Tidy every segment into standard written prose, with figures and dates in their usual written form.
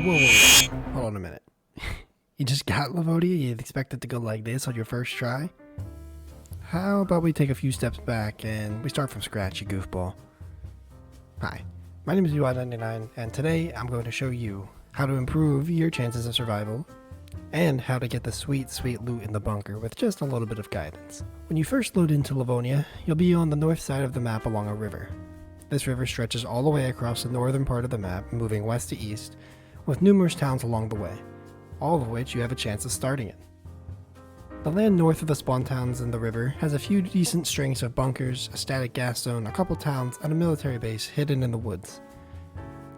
whoa. Hold on a minute. You just got Livonia? You expect it to go like this on your first try? How about we take a few steps back and we start from scratch, you goofball. Hi, my name is UI99, and today I'm going to show you how to improve your chances of survival and how to get the sweet loot in the bunker with just a little bit of guidance. When you first load into Livonia, you'll be on the north side of the map along a river. This river stretches all the way across the northern part of the map, moving west to east, with numerous towns along the way, all of which you have a chance of starting in. The land north of the spawn towns in the river has a few decent strings of bunkers, a static gas zone, a couple towns, and a military base hidden in the woods.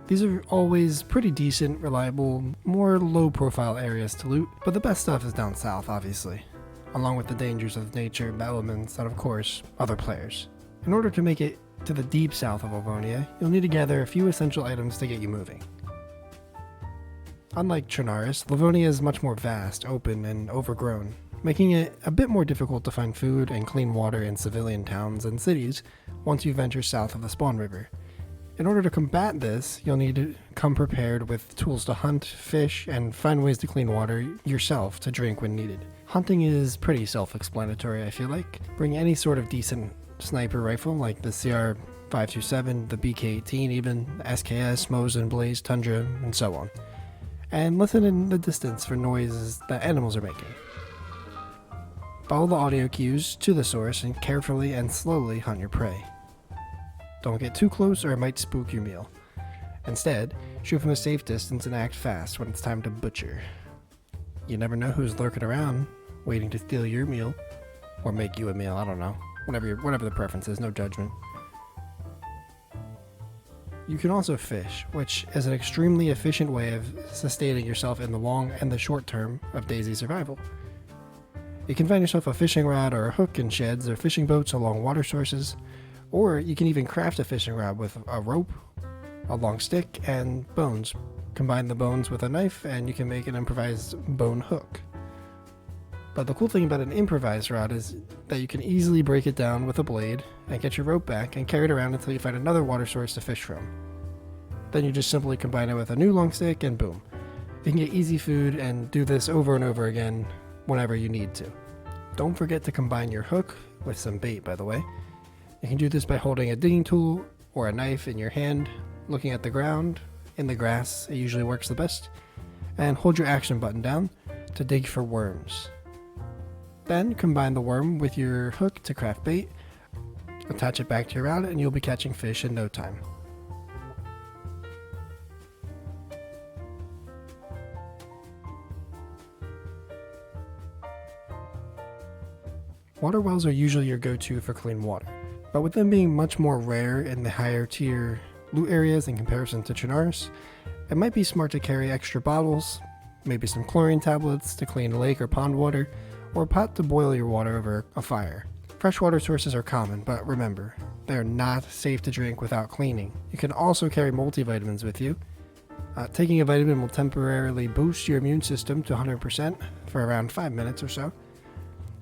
These are always pretty decent, reliable, more low-profile areas to loot, but the best stuff is down south, obviously, along with the dangers of nature, elements, and of course, other players. In order to make it to the deep south of Livonia, you'll need to gather a few essential items to get you moving. Unlike Trinaris, Livonia is much more vast, open, and overgrown, making it a bit more difficult to find food and clean water in civilian towns and cities once you venture south of the spawn river. In order to combat this, you'll need to come prepared with tools to hunt, fish, and find ways to clean water yourself to drink when needed. Hunting is pretty self-explanatory, I feel like. Bring any sort of decent sniper rifle like the CR-527, the BK-18 even, the SKS, Mosin, Blaze, Tundra, and so on. And listen in the distance for noises that animals are making. Follow the audio cues to the source and carefully and slowly hunt your prey. Don't get too close or it might spook your meal. Instead, shoot from a safe distance and act fast when it's time to butcher. You never know who's lurking around, waiting to steal your meal, or make you a meal, I don't know. Whatever the preference is, no judgment. You can also fish, which is an extremely efficient way of sustaining yourself in the long and the short term of DayZ survival. You can find yourself a fishing rod or a hook in sheds or fishing boats along water sources, or you can even craft a fishing rod with a rope, a long stick, and bones. Combine the bones with a knife and you can make an improvised bone hook. But the cool thing about an improvised rod is that you can easily break it down with a blade and get your rope back and carry it around until you find another water source to fish from. Then you just simply combine it with a new long stick and boom. You can get easy food and do this over and over again whenever you need to. Don't forget to combine your hook with some bait, by the way. You can do this by holding a digging tool or a knife in your hand, looking at the ground, in the grass, it usually works the best, and hold your action button down to dig for worms. Then combine the worm with your hook to craft bait, attach it back to your rod, and you'll be catching fish in no time. Water wells are usually your go-to for clean water, but with them being much more rare in the higher tier loot areas in comparison to Trinaris, it might be smart to carry extra bottles, maybe some chlorine tablets to clean lake or pond water, or a pot to boil your water over a fire. Freshwater sources are common, but remember, they are not safe to drink without cleaning. You can also carry multivitamins with you. Taking a vitamin will temporarily boost your immune system to 100% for around 5 minutes or so.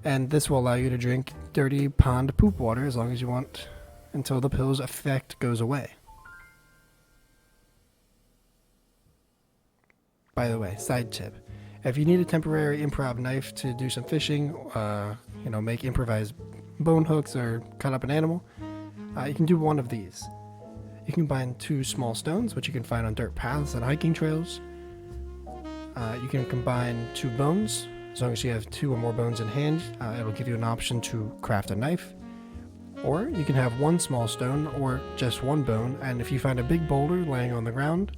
And this will allow you to drink dirty pond poop water as long as you want until the pill's effect goes away. By the way, side tip. If you need a temporary improv knife to do some fishing, make improvised bone hooks or cut up an animal, you can do one of these. You can combine 2 small stones, which you can find on dirt paths and hiking trails. You can combine 2 bones. As long as you have 2 or more bones in hand, it'll give you an option to craft a knife. Or you can have 1 small stone or just 1 bone, and if you find a big boulder laying on the ground,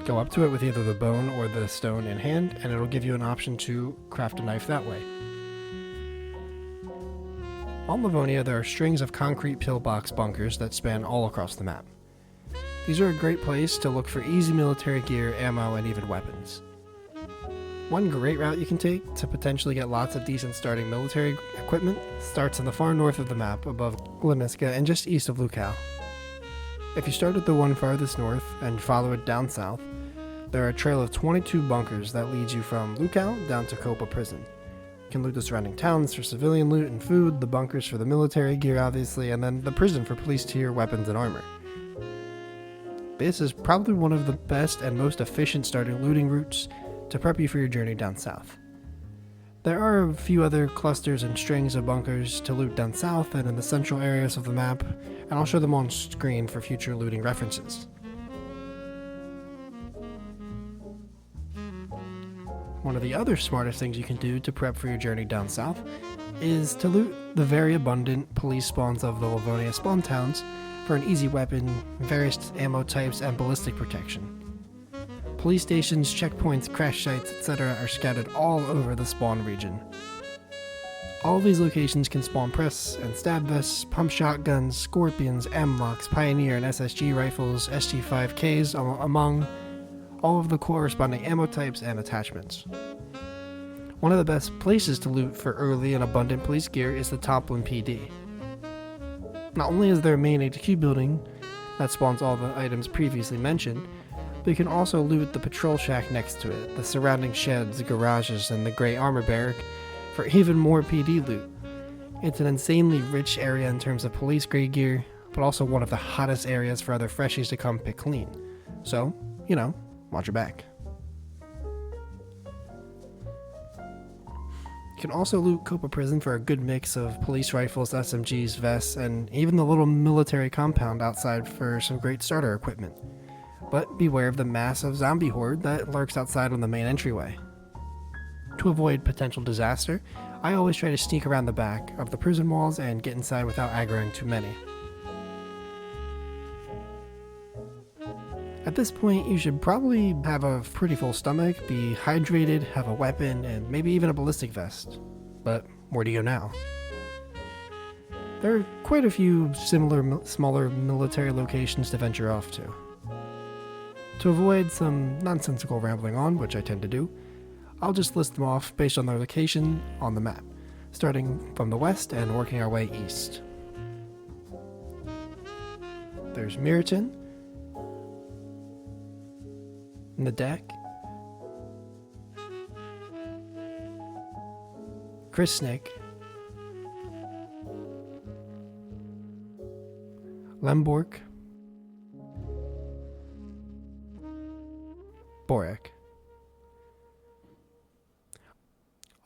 go up to it with either the bone or the stone in hand, and it'll give you an option to craft a knife that way. On Livonia, there are strings of concrete pillbox bunkers that span all across the map. These are a great place to look for easy military gear, ammo, and even weapons. One great route you can take to potentially get lots of decent starting military equipment starts in the far north of the map above Gliniska and just east of Lukau. If you start at the one farthest north and follow it down south, there are a trail of 22 bunkers that leads you from Lukau down to Kopa Prison. You can loot the surrounding towns for civilian loot and food, the bunkers for the military gear obviously, and then the prison for police tier weapons and armor. This is probably one of the best and most efficient starting looting routes to prep you for your journey down south. There are a few other clusters and strings of bunkers to loot down south and in the central areas of the map, and I'll show them on screen for future looting references. One of the other smartest things you can do to prep for your journey down south is to loot the very abundant police spawns of the Livonia spawn towns for an easy weapon, various ammo types, and ballistic protection. Police stations, checkpoints, crash sites, etc. are scattered all over the spawn region. All of these locations can spawn press and stab vests, pump shotguns, scorpions, M-locks, Pioneer and SSG rifles, SG5Ks, among all of the corresponding ammo types and attachments. One of the best places to loot for early and abundant police gear is the Toplin PD. Not only is there a main HQ building that spawns all the items previously mentioned, but you can also loot the patrol shack next to it, the surrounding sheds, garages, and the Grey Armor Barrack for even more PD loot. It's an insanely rich area in terms of police grade gear, but also one of the hottest areas for other freshies to come pick clean. So, watch your back. You can also loot Copa Prison for a good mix of police rifles, SMGs, vests, and even the little military compound outside for some great starter equipment. But beware of the massive zombie horde that lurks outside on the main entryway. To avoid potential disaster, I always try to sneak around the back of the prison walls and get inside without aggroing too many. At this point, you should probably have a pretty full stomach, be hydrated, have a weapon, and maybe even a ballistic vest. But where do you go now? There are quite a few similar smaller military locations to venture off to. To avoid some nonsensical rambling on, which I tend to do, I'll just list them off based on their location on the map, starting from the west and working our way east. There's Miriton, Nadek, Krisnik, Lemborg, Borek.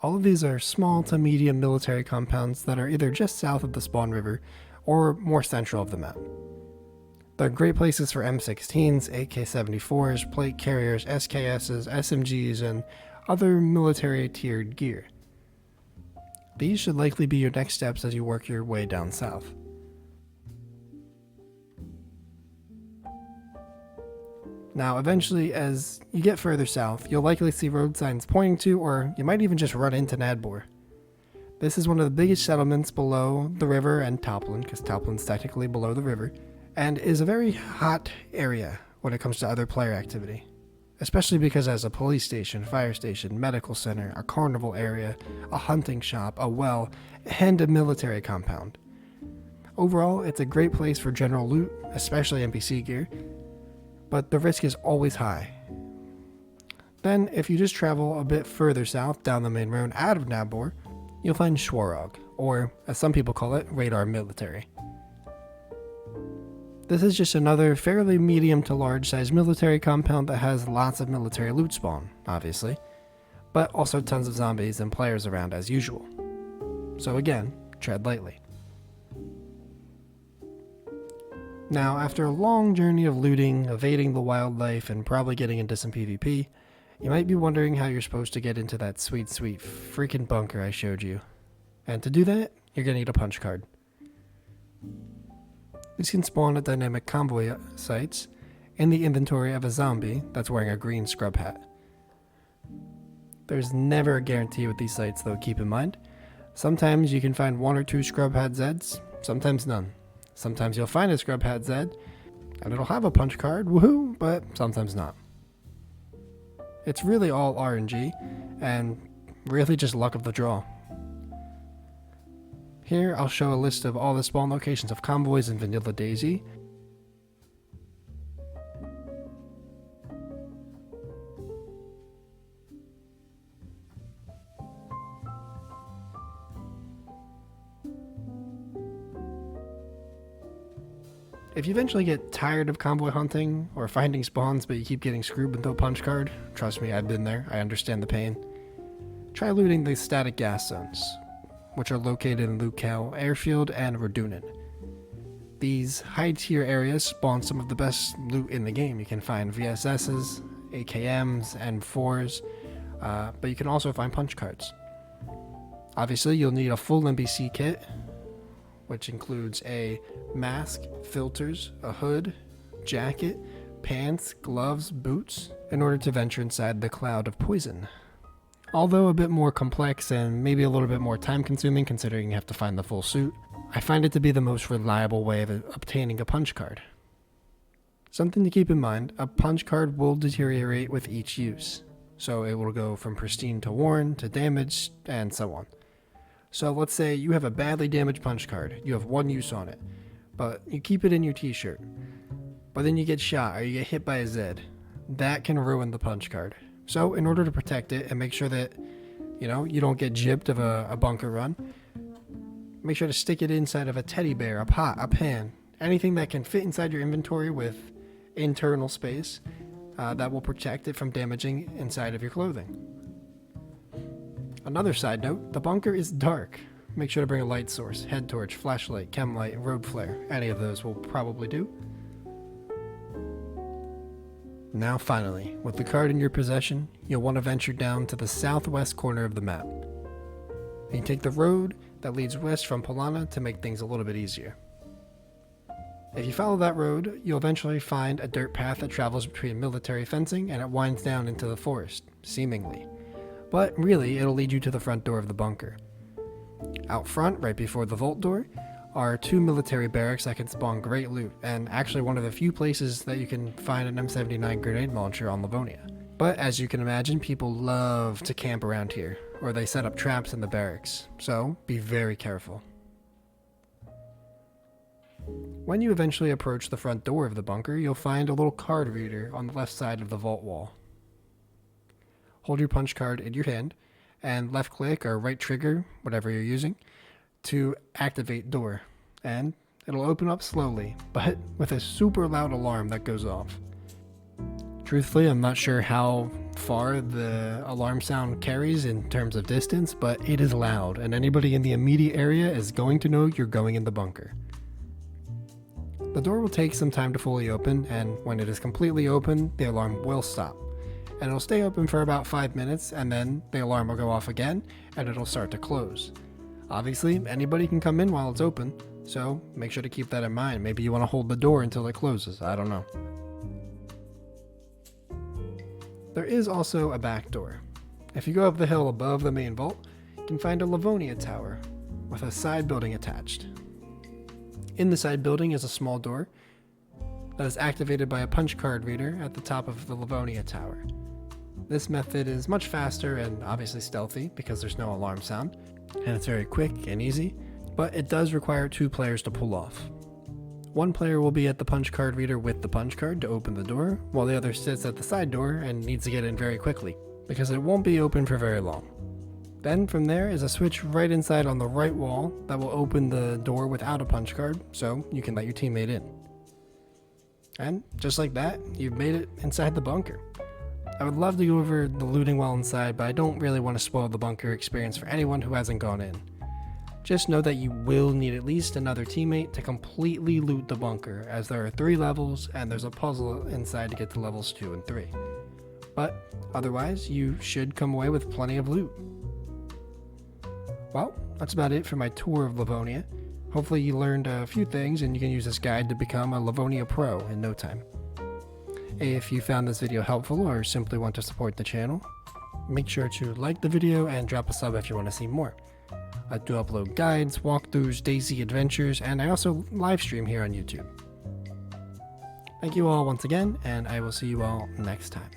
All of these are small to medium military compounds that are either just south of the Spawn River or more central of the map. They're great places for M16s, AK-74s, plate carriers, SKSs, SMGs, and other military tiered gear. These should likely be your next steps as you work your way down south. Now, eventually, as you get further south, you'll likely see road signs pointing to, or you might even just run into Nadbor. This is one of the biggest settlements below the river and Toplin, because Toplin's technically below the river, and is a very hot area when it comes to other player activity. Especially because it has a police station, fire station, medical center, a carnival area, a hunting shop, a well, and a military compound. Overall, it's a great place for general loot, especially NPC gear, but the risk is always high. Then, if you just travel a bit further south down the main road out of Nabor, you'll find Schwarog, or as some people call it, Radar Military. This is just another fairly medium to large size military compound that has lots of military loot spawn, obviously, but also tons of zombies and players around as usual. So again, tread lightly. Now, after a long journey of looting, evading the wildlife, and probably getting into some PvP, you might be wondering how you're supposed to get into that sweet freaking bunker I showed you. And to do that, you're gonna need a punch card. These can spawn at dynamic convoy sites in the inventory of a zombie that's wearing a green scrub hat. There's never a guarantee with these sites though, keep in mind. Sometimes you can find 1 or 2 scrub hat Zeds, sometimes none. Sometimes you'll find a scrub hat Zed, and it'll have a punch card, woohoo, but sometimes not. It's really all RNG, and really just luck of the draw. Here, I'll show a list of all the spawn locations of convoys in Vanilla DayZ. If you eventually get tired of convoy hunting or finding spawns but you keep getting screwed with no punch card, trust me, I've been there, I understand the pain. Try looting the static gas zones, which are located in Lukau Airfield and Radunin. These high tier areas spawn some of the best loot in the game. You can find VSSs, AKMs, and M4s, but you can also find punch cards. Obviously, you'll need a full NBC kit, which includes a mask, filters, a hood, jacket, pants, gloves, boots, in order to venture inside the cloud of poison. Although a bit more complex and maybe a little bit more time consuming considering you have to find the full suit, I find it to be the most reliable way of obtaining a punch card. Something to keep in mind, a punch card will deteriorate with each use, so it will go from pristine to worn to damaged and so on. So let's say you have a badly damaged punch card, you have one use on it, but you keep it in your t-shirt, but then you get shot or you get hit by a Zed. That can ruin the punch card. So in order to protect it and make sure that, you don't get gypped of a bunker run, make sure to stick it inside of a teddy bear, a pot, a pan, anything that can fit inside your inventory with internal space that will protect it from damaging inside of your clothing. Another side note, the bunker is dark. Make sure to bring a light source, head torch, flashlight, chem light, road flare. Any of those will probably do. Now finally, with the card in your possession, you'll want to venture down to the southwest corner of the map. You take the road that leads west from Polana to make things a little bit easier. If you follow that road, you'll eventually find a dirt path that travels between military fencing and it winds down into the forest, seemingly. But really, it'll lead you to the front door of the bunker. Out front, right before the vault door, are 2 military barracks that can spawn great loot, and actually one of the few places that you can find an M79 grenade launcher on Livonia. But as you can imagine, people love to camp around here, or they set up traps in the barracks, so be very careful. When you eventually approach the front door of the bunker, you'll find a little card reader on the left side of the vault wall. Hold your punch card in your hand, and left click or right trigger, whatever you're using, to activate door, and it'll open up slowly, but with a super loud alarm that goes off. Truthfully, I'm not sure how far the alarm sound carries in terms of distance, but it is loud, and anybody in the immediate area is going to know you're going in the bunker. The door will take some time to fully open, and when it is completely open, the alarm will stop. And it'll stay open for about 5 minutes, and then the alarm will go off again, and it'll start to close. Obviously, anybody can come in while it's open, so make sure to keep that in mind. Maybe you want to hold the door until it closes, I don't know. There is also a back door. If you go up the hill above the main vault, you can find a Livonia tower with a side building attached. In the side building is a small door that is activated by a punch card reader at the top of the Livonia tower. This method is much faster and obviously stealthy because there's no alarm sound, and it's very quick and easy, but it does require 2 players to pull off. One player will be at the punch card reader with the punch card to open the door, while the other sits at the side door and needs to get in very quickly, because it won't be open for very long. Then from there is a switch right inside on the right wall that will open the door without a punch card, so you can let your teammate in. And just like that, you've made it inside the bunker. I would love to go over the looting while inside, but I don't really want to spoil the bunker experience for anyone who hasn't gone in. Just know that you will need at least another teammate to completely loot the bunker, as there are 3 levels and there's a puzzle inside to get to levels 2 and 3. But otherwise, you should come away with plenty of loot. Well, that's about it for my tour of Livonia. Hopefully you learned a few things and you can use this guide to become a Livonia pro in no time. If you found this video helpful or simply want to support the channel, make sure to like the video and drop a sub if you want to see more. I do upload guides, walkthroughs, DayZ adventures, and I also live stream here on YouTube. Thank you all once again, and I will see you all next time.